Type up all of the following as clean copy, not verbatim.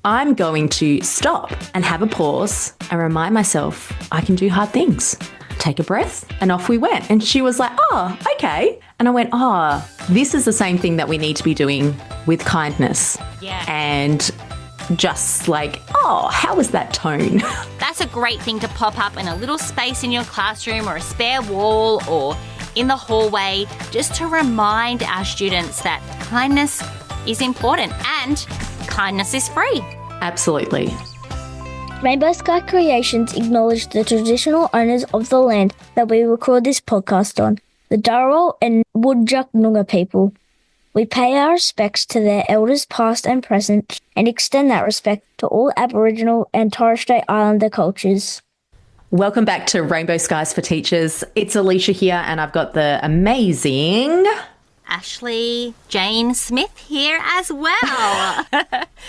I'm going to stop and have a pause and remind myself I can do hard things. Take a breath, and off we went. And she was like, oh, okay. And I went, oh, this is the same thing that we need to be doing with kindness. Yeah. And just like, oh, how was that tone? That's a great thing to pop up in a little space in your classroom or a spare wall or in the hallway, just to remind our students that kindness is important and kindness is free. Absolutely. Rainbow Sky Creations acknowledge the traditional owners of the land that we record this podcast on, the Dharawal and Whadjuk Noongar people. We pay our respects to their elders past and present and extend that respect to all Aboriginal and Torres Strait Islander cultures. Welcome back to Rainbow Skies for Teachers. It's Alicia here, and I've got the amazing Ashley Jane Smith here as well.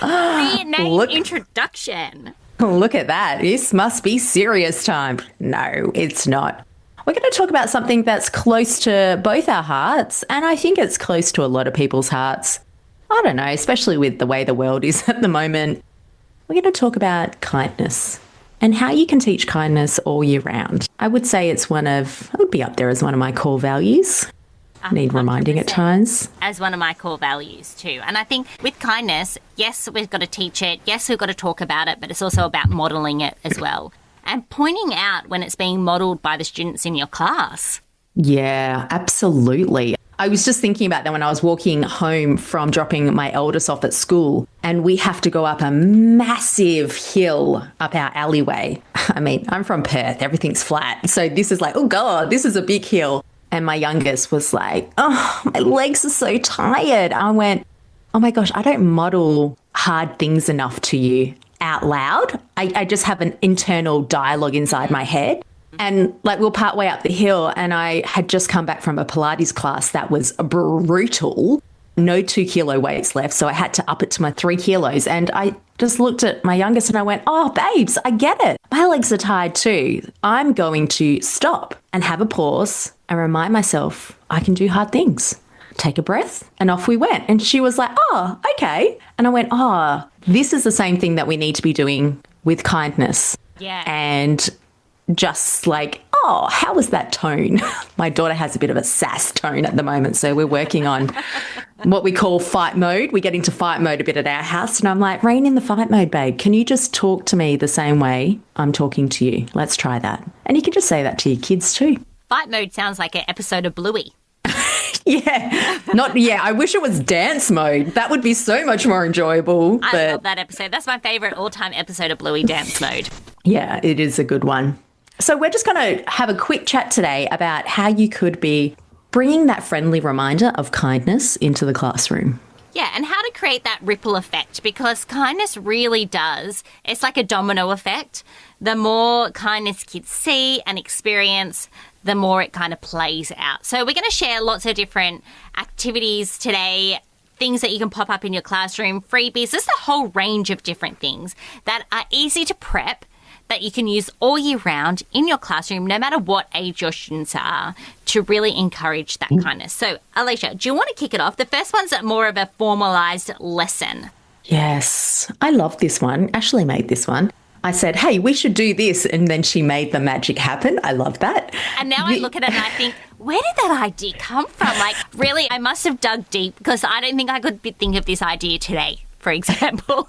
Name introduction. Look at that. This must be serious time. No, it's not. We're going to talk about something that's close to both our hearts, and I think it's close to a lot of people's hearts. I don't know, especially with the way the world is at the moment. We're going to talk about kindness and how you can teach kindness all year round. I would say it would be up there as one of my core values. Need reminding at times. As one of my core values too. And I think with kindness, yes, we've got to teach it. Yes, we've got to talk about it, but it's also about modelling it as well. And pointing out when it's being modelled by the students in your class. Yeah, absolutely. I was just thinking about that when I was walking home from dropping my eldest off at school, and we have to go up a massive hill up our alleyway. I mean, I'm from Perth. Everything's flat. So this is like, oh God, this is a big hill. And my youngest was like, oh, my legs are so tired. I went, oh my gosh, I don't model hard things enough to you out loud. I just have an internal dialogue inside my head. And like we're partway up the hill, and I had just come back from a Pilates class that was brutal. No 2 kilo weights left. So I had to up it to my 3 kilos. And I just looked at my youngest and I went, oh, babes, I get it. My legs are tired too. I'm going to stop and have a pause and remind myself I can do hard things. Take a breath, and off we went. And she was like, oh, okay. And I went, oh, this is the same thing that we need to be doing with kindness. Yeah. And just like, oh, how was that tone? My daughter has a bit of a sass tone at the moment, so we're working on what we call fight mode. We get into fight mode a bit at our house, and I'm like, rein in the fight mode, babe. Can you just talk to me the same way I'm talking to you? Let's try that. And you can just say that to your kids too. Fight mode sounds like an episode of Bluey. Yeah. I wish it was dance mode. That would be so much more enjoyable. I love that episode. That's my favourite all-time episode of Bluey, dance mode. Yeah, it is a good one. So we're just going to have a quick chat today about how you could be bringing that friendly reminder of kindness into the classroom. Yeah, and how to create that ripple effect, because kindness really does. It's like a domino effect. The more kindness kids see and experience, the more it kind of plays out. So we're going to share lots of different activities today, things that you can pop up in your classroom, freebies. There's a whole range of different things that are easy to prep, that you can use all year round in your classroom, no matter what age your students are, to really encourage that kindness. So, Alicia, do you want to kick it off? The first one's more of a formalised lesson. Yes, I love this one. Ashley made this one. I said, hey, we should do this, and then she made the magic happen. I love that. And now I look at it and I think, where did that idea come from? Like, really, I must have dug deep, because I don't think I could think of this idea today, for example.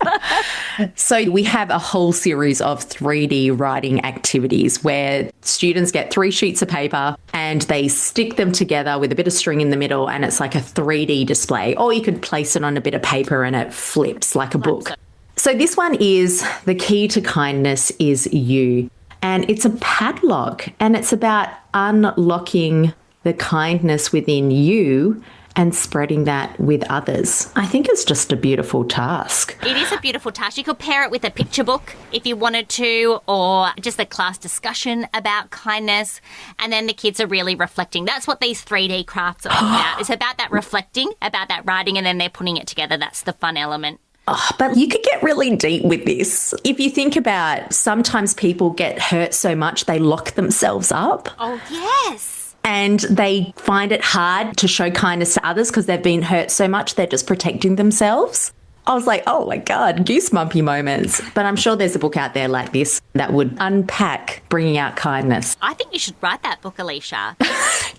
So we have a whole series of 3D writing activities where students get 3 sheets of paper and they stick them together with a bit of string in the middle, and it's like a 3D display. Or you could place it on a bit of paper and it flips like a book. So this one is the key to kindness is you. And it's a padlock, and it's about unlocking the kindness within you and spreading that with others. I think it's just a beautiful task. It is a beautiful task. You could pair it with a picture book if you wanted to, or just a class discussion about kindness. And then the kids are really reflecting. That's what these 3D crafts are about. It's about that reflecting, about that writing, and then they're putting it together. That's the fun element. Oh, but you could get really deep with this. If you think about, sometimes people get hurt so much they lock themselves up. Oh, yes. And they find it hard to show kindness to others because they've been hurt so much they're just protecting themselves. I was like, oh my God, goosebumpy moments. But I'm sure there's a book out there like this that would unpack bringing out kindness. I think you should write that book, Alicia.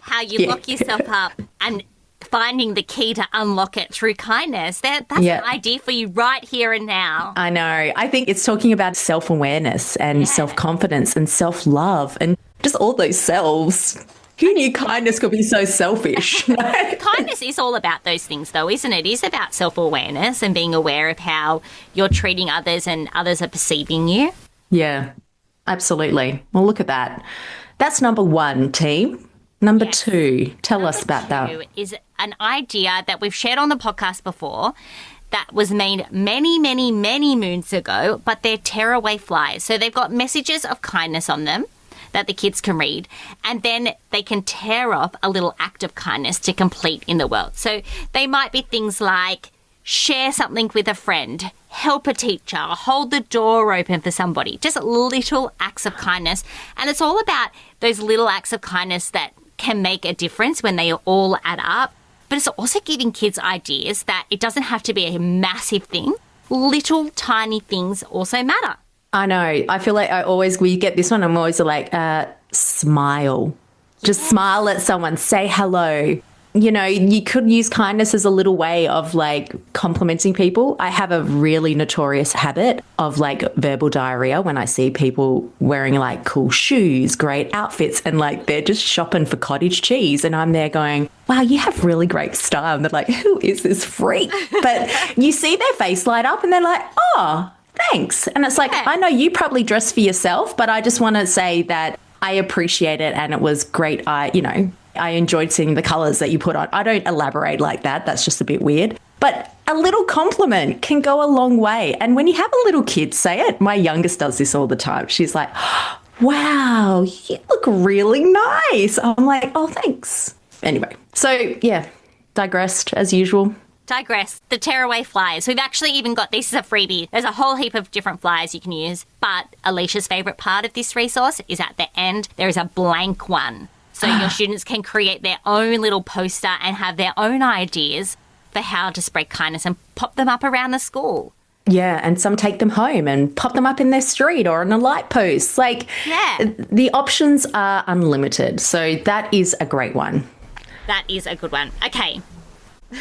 How you lock yourself up and finding the key to unlock it through kindness. That's an idea for you right here and now. I know. I think it's talking about self-awareness and self-confidence and self-love and just all those selves. Who knew kindness could be so selfish? Kindness is all about those things, though, isn't it? It is about self-awareness and being aware of how you're treating others and others are perceiving you. Yeah, absolutely. Well, look at that. That's number one, team. Number two, tell us about that. Number two is an idea that we've shared on the podcast before that was made many, many, many moons ago, but they're tearaway flyers. So they've got messages of kindness on them that the kids can read, and then they can tear off a little act of kindness to complete in the world. So they might be things like share something with a friend, help a teacher, hold the door open for somebody, just little acts of kindness. And it's all about those little acts of kindness that can make a difference when they all add up. But it's also giving kids ideas that it doesn't have to be a massive thing. Little tiny things also matter. I know. I feel like we get this one, I'm always like, smile. Just smile at someone, say hello. You know, you could use kindness as a little way of like complimenting people. I have a really notorious habit of like verbal diarrhea when I see people wearing like cool shoes, great outfits, and like they're just shopping for cottage cheese. And I'm there going, wow, you have really great style. And they're like, who is this freak? But you see their face light up and they're like, oh, thanks. And it's like, I know you probably dress for yourself, but I just want to say that I appreciate it and it was great. I enjoyed seeing the colours that you put on. I don't elaborate like that. That's just a bit weird. But a little compliment can go a long way. And when you have a little kid say it, my youngest does this all the time. She's like, wow, you look really nice. I'm like, oh, thanks. Anyway, so yeah, digressed as usual. The tearaway flyers. We've actually even got, this is a freebie. There's a whole heap of different flyers you can use. But Alicia's favourite part of this resource is at the end, there is a blank one. So your students can create their own little poster and have their own ideas for how to spread kindness and pop them up around the school. Yeah, and some take them home and pop them up in their street or on a light post. Like, the options are unlimited. So that is a great one. That is a good one. Okay.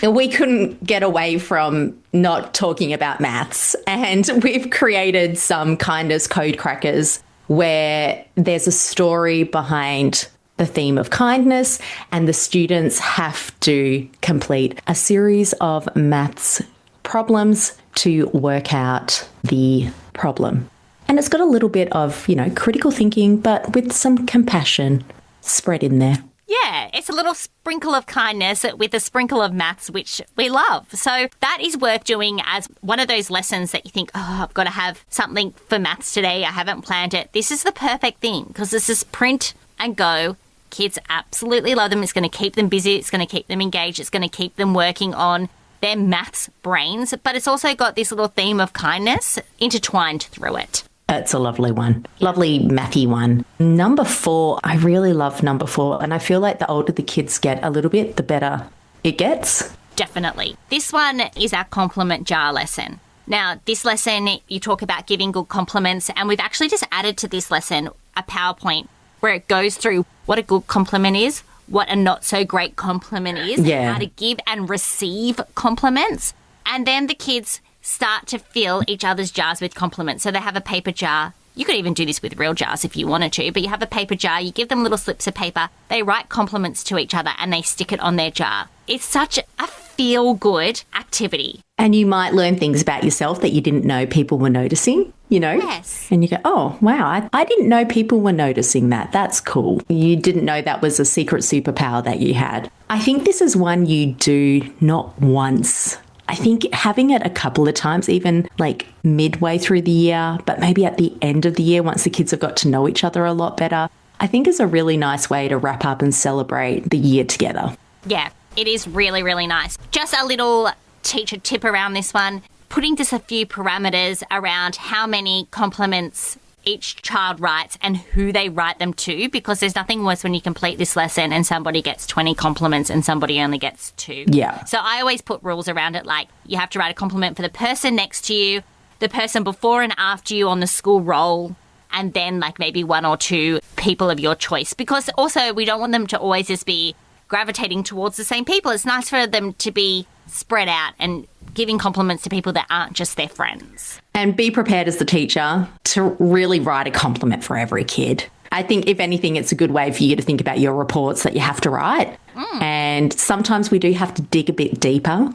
We couldn't get away from not talking about maths. And we've created some kindness code crackers where there's a story behind the theme of kindness, and the students have to complete a series of maths problems to work out the problem. And it's got a little bit of, critical thinking, but with some compassion spread in there. Yeah, it's a little sprinkle of kindness with a sprinkle of maths, which we love. So that is worth doing as one of those lessons that you think, oh, I've got to have something for maths today. I haven't planned it. This is the perfect thing because this is print and go. Kids absolutely love them. It's going to keep them busy. It's going to keep them engaged. It's going to keep them working on their maths brains. But it's also got this little theme of kindness intertwined through it. It's a lovely one. Lovely mathy one. Number 4, I really love number 4. And I feel like the older the kids get a little bit, the better it gets. Definitely. This one is our compliment jar lesson. Now, this lesson, you talk about giving good compliments. And we've actually just added to this lesson a PowerPoint where it goes through what a good compliment is, what a not so great compliment is, how to give and receive compliments. And then the kids start to fill each other's jars with compliments. So they have a paper jar. You could even do this with real jars if you wanted to, but you have a paper jar, you give them little slips of paper, they write compliments to each other and they stick it on their jar. It's such a feel-good activity. And you might learn things about yourself that you didn't know people were noticing, Yes. And you go, oh, wow, I didn't know people were noticing that. That's cool. You didn't know that was a secret superpower that you had. I think this is one you do not once. I think having it a couple of times, even like midway through the year, but maybe at the end of the year, once the kids have got to know each other a lot better, I think is a really nice way to wrap up and celebrate the year together. Yeah, it is really, really nice. Just a little teacher tip around this one, putting just a few parameters around how many compliments each child writes and who they write them to, because there's nothing worse when you complete this lesson and somebody gets 20 compliments and somebody only gets 2. Yeah. So I always put rules around it, like you have to write a compliment for the person next to you, the person before and after you on the school roll, and then like maybe 1 or 2 people of your choice. Because also we don't want them to always just be gravitating towards the same people. It's nice for them to be spread out and giving compliments to people that aren't just their friends. And be prepared as the teacher to really write a compliment for every kid. I think, if anything, it's a good way for you to think about your reports that you have to write. And sometimes we do have to dig a bit deeper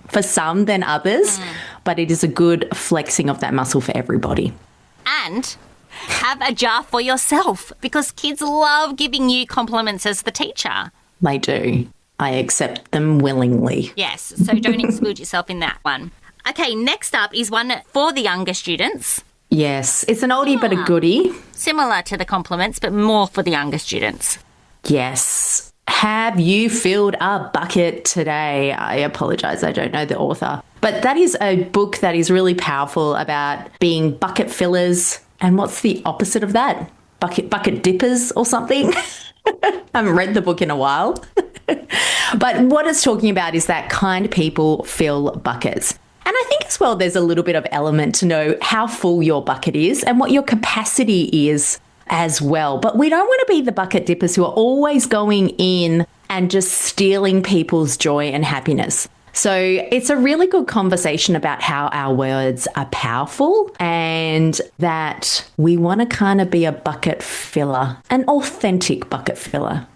for some than others, but it is a good flexing of that muscle for everybody. And have a jar for yourself, because kids love giving you compliments as the teacher. They do. I accept them willingly. Yes, so don't exclude yourself in that one. Okay, next up is one for the younger students. Yes, it's an oldie but a goodie. Similar to the compliments, but more for the younger students. Yes. Have you filled a bucket today? I apologise, I don't know the author. But that is a book that is really powerful about being bucket fillers. And what's the opposite of that? Bucket dippers or something? I haven't read the book in a while. But what it's talking about is that kind people fill buckets. And I think as well there's a little bit of element to know how full your bucket is and what your capacity is as well. But we don't want to be the bucket dippers who are always going in and just stealing people's joy and happiness. So it's a really good conversation about how our words are powerful and that we want to kind of be a bucket filler, an authentic bucket filler.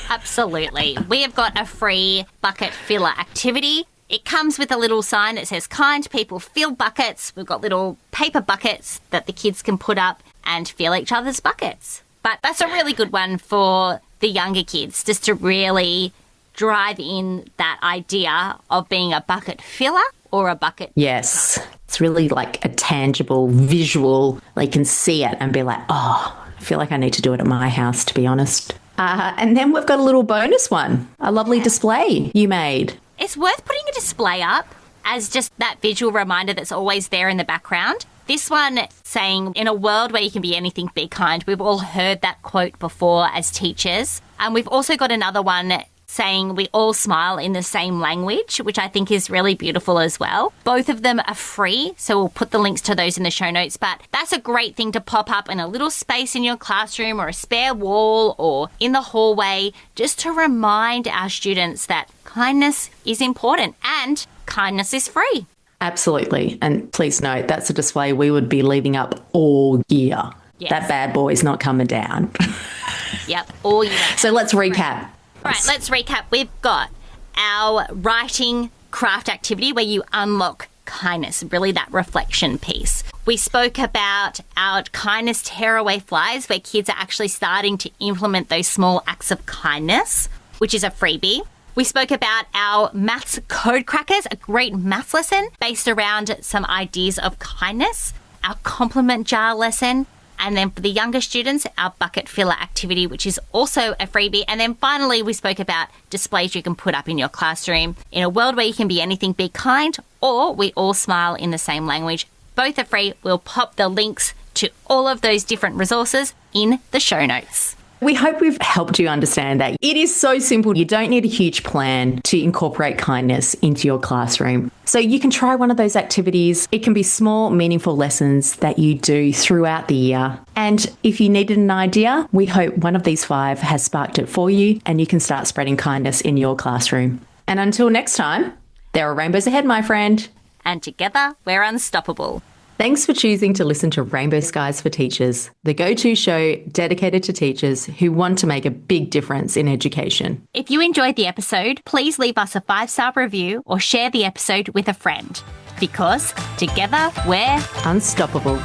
Absolutely. We have got a free bucket filler activity. It comes with a little sign that says kind people fill buckets. We've got little paper buckets that the kids can put up and fill each other's buckets. But that's a really good one for the younger kids, just to really drive in that idea of being a bucket filler or a bucket. Yes. It's really like a tangible visual. They can see it and be like, oh, I feel like I need to do it at my house, to be honest. And then we've got a little bonus one, a lovely display you made. It's worth putting a display up as just that visual reminder that's always there in the background. This one saying, in a world where you can be anything, be kind. We've all heard that quote before as teachers. And we've also got another one saying we all smile in the same language, which I think is really beautiful as well. Both of them are free, so we'll put the links to those in the show notes. But that's a great thing to pop up in a little space in your classroom or a spare wall or in the hallway, just to remind our students that kindness is important and kindness is free. Absolutely. And please note, that's a display we would be leaving up all year. Yes. That bad boy's not coming down. Yep, all year. So let's recap. Right, let's recap. We've got our writing craft activity where you unlock kindness, really that reflection piece. We spoke about our kindness tearaway flyers, where kids are actually starting to implement those small acts of kindness, which is a freebie. We spoke about our maths code crackers, a great maths lesson based around some ideas of kindness, our compliment jar lesson, and then for the younger students, our bucket filler activity, which is also a freebie. And then finally, we spoke about displays you can put up in your classroom. In a world where you can be anything, be kind, or we all smile in the same language. Both are free. We'll pop the links to all of those different resources in the show notes. We hope we've helped you understand that it is so simple. You don't need a huge plan to incorporate kindness into your classroom. So you can try one of those activities. It can be small, meaningful lessons that you do throughout the year. And if you needed an idea, we hope one of these 5 has sparked it for you and you can start spreading kindness in your classroom. And until next time, there are rainbows ahead, my friend. And together, we're unstoppable. Thanks for choosing to listen to Rainbow Skies for Teachers, the go-to show dedicated to teachers who want to make a big difference in education. If you enjoyed the episode, please leave us a 5-star review or share the episode with a friend. Because together, we're unstoppable.